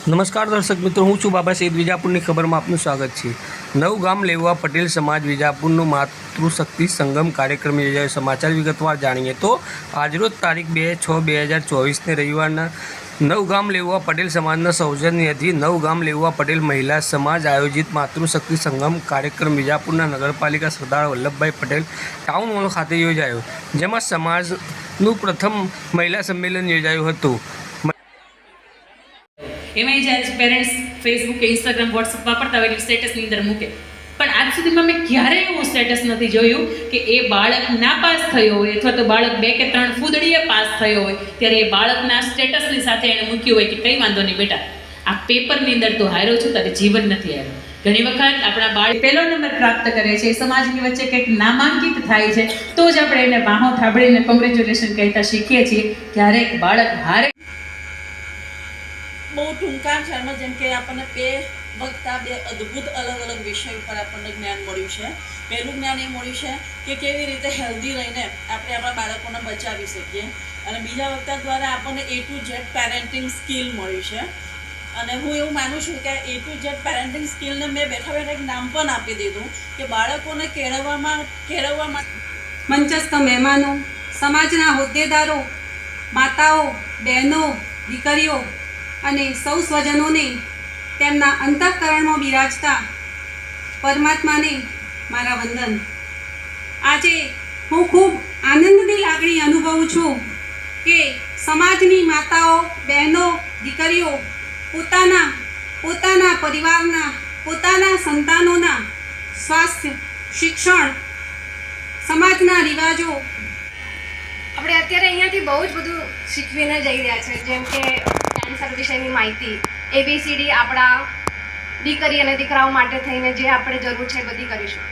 નમસ્કાર દર્શક મિત્રો, હું છું બાબા સૈદ. વિજાપુરની ખબરમાં આપનું સ્વાગત છે. નવગામ લેવા પટેલ સમાજ વિજાપુરનો માતૃશક્તિ સંગમ કાર્યક્રમ યોજાયો. સમાચાર વિગતવાર જાણીએ તો આજરોજ તારીખ 2/6/2024 રવિવારના નવગામ લેવા પટેલ સમાજના સૌજન્યથી નવગામ લેવા પટેલ મહિલા સમાજ આયોજિત માતૃશક્તિ સંગમ કાર્યક્રમ વિજાપુરના નગરપાલિકા સરદાર વલ્લભભાઈ પટેલ ટાઉન હોલ ખાતે યોજાયો, જેમાં સમાજનું પ્રથમ મહિલા સંમેલન યોજાયું હતું. એમાંય જ્યારે પેરેન્ટ્સ ફેસબુક કે ઇન્સ્ટાગ્રામ વોટ્સઅપ વાપરતા હોય એટલે સ્ટેટસની અંદર મૂકે, પણ આજ સુધીમાં મેં ક્યારેય એવું સ્ટેટસ નથી જોયું કે એ બાળક નાપાસ થયો હોય અથવા તો બાળક 2 કે 3 ફૂદડીએ પાસ થયો હોય ત્યારે એ બાળકના સ્ટેટસની સાથે એણે મૂક્યું હોય કે કંઈ વાંધો નહીં બેટા, આ પેપરની અંદર તો હાર્યો છું, તારે જીવન નથી હાર્યો. ઘણી વખત આપણા બાળક પહેલો નંબર પ્રાપ્ત કરે છે, સમાજની વચ્ચે કંઈક નામાંકિત થાય છે, તો જ આપણે એને વાહો થાબડીને કોંગ્રેચ્યુલેશન કહેતા શીખીએ છીએ. ક્યારેક બાળક હારે બહુ ટૂંકા ક્ષણમાં, જેમ કે આપણને બે અદ્ભુત અલગ અલગ વિષય ઉપર આપણને જ્ઞાન મળ્યું છે. પહેલું જ્ઞાન એ મળ્યું છે કે કેવી રીતે હેલ્ધી રહીને આપણે આપણા બાળકોને બચાવી શકીએ, અને બીજા વખત દ્વારા આપણને A to Z parenting skill મળ્યું છે. અને હું એવું માનું છું કે A to Z પેરેન્ટિંગ સ્કિલને મેં બેઠા એક નામ પણ આપી દીધું કે બાળકોને કેળવવામાં મંચસ્થ મહેમાનો, સમાજના હોદ્દેદારો, માતાઓ, બહેનો, દીકરીઓ અને સૌ સ્વજનોને તેમના અંતઃકરણમાં બિરાજતા પરમાત્માને મારા વંદન. આજે હું ખૂબ આનંદની લાગણી અનુભવું છું કે સમાજની માતાઓ, બહેનો, દીકરીઓ પોતાના પરિવારના, પોતાના સંતાનોના સ્વાસ્થ્ય, શિક્ષણ, સમાજના રિવાજો આપણે અત્યારે અહીંયાથી બહુ જ બધું શીખવીને જઈ રહ્યા છે, જેમ કે કેન્સર વિશેની માહિતી, ABCD આપણા દીકરી અને દીકરાઓ માટે થઈને જે આપણે જરૂર છે એ બધી કરીશું.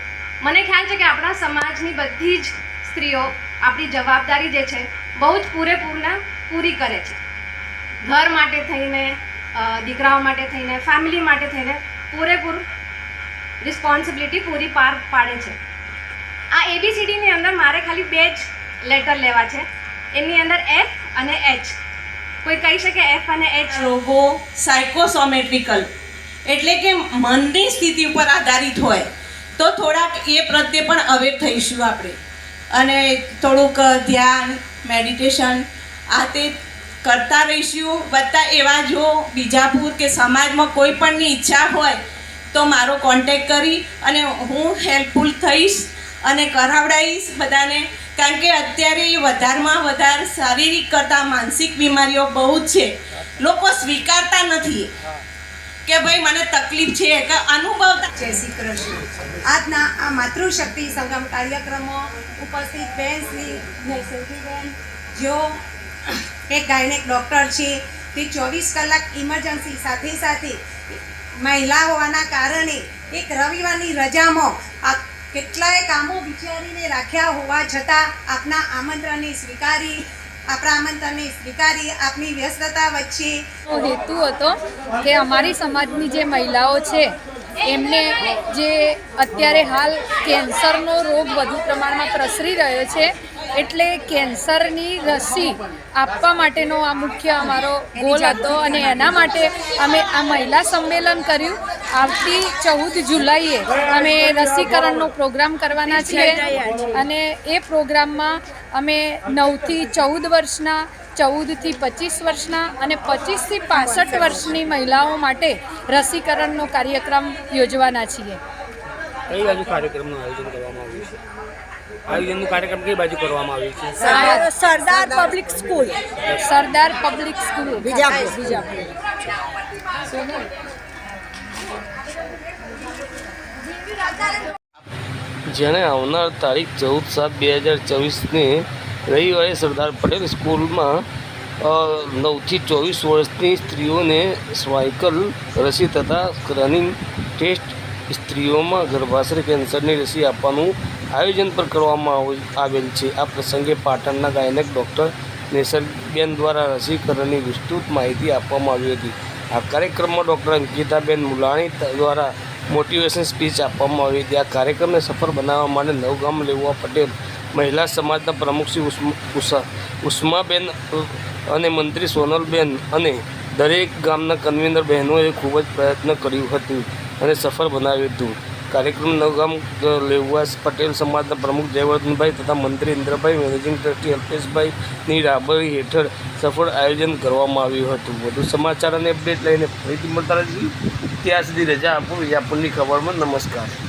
મને ખ્યાલ છે કે આપણા સમાજની બધી જ સ્ત્રીઓ આપણી જવાબદારી જે છે બહુ જ પૂરી કરે છે. ઘર માટે થઈને, દીકરાઓ માટે થઈને, ફેમિલી માટે થઈને પૂરેપૂરું રિસ્પોન્સિબિલિટી પૂરી પાર પાડે છે. આ ABCDની અંદર મારે ખાલી 2 જ લેટર લેવા છે. એની અંદર F અને H. કોઈ કહી શકે F અને H? રોગો સાયકોસોમેટ્રિકલ એટલે કે મનની સ્થિતિ ઉપર આધારિત હોય, તો થોડાક એ પ્રત્યે પણ અવેર થઈશું આપણે, અને થોડુંક ધ્યાન, મેડિટેશન આ તે કરતા રહીશું. બધા એવા જો બીજાપુર કે સમાજમાં કોઈ પણની ઈચ્છા હોય તો મારો કોન્ટેક્ટ કરી અને હું હેલ્પફુલ થઈશ અને કરાવડાવીશ બધાને. કારણ કે અત્યારે વધારમાં વધારે શારીરિક કરતાં માનસિક બીમારીઓ બહુ જ છે. લોકો સ્વીકારતા નથી કે ભાઈ મને તકલીફ છે કે અનુભવતા. જય શ્રી કૃષ્ણ. આજના આ માતૃશક્તિ સંગમ કાર્યક્રમમાં ઉપસ્થિત બેન શ્રી નૈસર્ગીબેન, જેઓ એક ગાયનેક ડૉક્ટર છે, તે 24 કલાક ઇમરજન્સી સાથે મહિલા હોવાના કારણે એક રવિવારની રજામાં કેટલાય કામો વિચારીને રાખ્યા હોવા છતાં આપણા આમંત્રણને સ્વીકારી આપની વ્યસ્તતા વચ્ચે હેતુ હતો કે અમારી સમાજની જે મહિલાઓ છે એમને જે અત્યારે હાલ કેન્સરનો રોગ વધુ પ્રમાણમાં પ્રસરી રહ્યો છે, એટલે કેન્સરની રસી આપવા માટેનો આ મુખ્ય અમારો ગોલ હતો, અને એના માટે અમે આ મહિલા સંમેલન કર્યું. આવતી 14 જુલાઈએ અમે રસીકરણનો પ્રોગ્રામ કરવાના છીએ, અને એ પ્રોગ્રામમાં અમે 9 થી 14 વર્ષના, 14 થી 25 વર્ષના અને 25 થી 65 વર્ષની મહિલાઓ માટે રસીકરણનો કાર્યક્રમ યોજવાના છીએ. કઈ બાજુ કાર્યક્રમનું આયોજન કરવામાં આવ્યું છે? આયોજનનું કાર્યક્રમ કઈ બાજુ કરવામાં આવ્યું છે? સરદાર પબ્લિક સ્કૂલ વિજાપુર. જેણે આવનાર તારીખ 14/7/2024ને રવિવારે સરદાર પટેલ સ્કૂલમાં 9 થી 24 વર્ષની સ્ત્રીઓને સ્વાઇકલ રસી તથા રનિંગ ટેસ્ટ, સ્ત્રીઓમાં ગર્ભાશય કેન્સરની રસી આપવાનું આયોજન પણ કરવામાં આવેલ છે. આ પ્રસંગે પાટણના ગાયનેક ડૉક્ટર નૈસર્ગીબેન દ્વારા રસીકરણની વિસ્તૃત માહિતી આપવામાં આવી હતી. આ કાર્યક્રમમાં ડૉક્ટર અંકિતાબેન મુલાણી દ્વારા મોટિવેશન સ્પીચ આપવામાં આવી હતી. આ કાર્યક્રમને સફળ બનાવવા માટે નવગામ લેવા પટેલ મહિલા સમાજના પ્રમુખ શ્રી ઉષ્માબેન અને મંત્રી સોનલબેન અને દરેક ગામના કન્વીનર બહેનોએ ખૂબ જ પ્રયત્ન કર્યું હતું અને સફળ બનાવ્યું હતું. કાર્યક્રમ નવગામ લેવાસ પટેલ સમાજના પ્રમુખ જયવર્ધનભાઈ તથા મંત્રી ઇન્દ્રભાઈ, મેનેજિંગ ટ્રસ્ટી અલ્પેશભાઈની રાહબરી હેઠળ સફળ આયોજન કરવામાં આવ્યું હતું. વધુ સમાચાર અને અપડેટ લઈને ફરીથી મળતા રહીશું. ત્યાં સુધી રજા આપો. વિજાપુરની ખબરમાં. નમસ્કાર.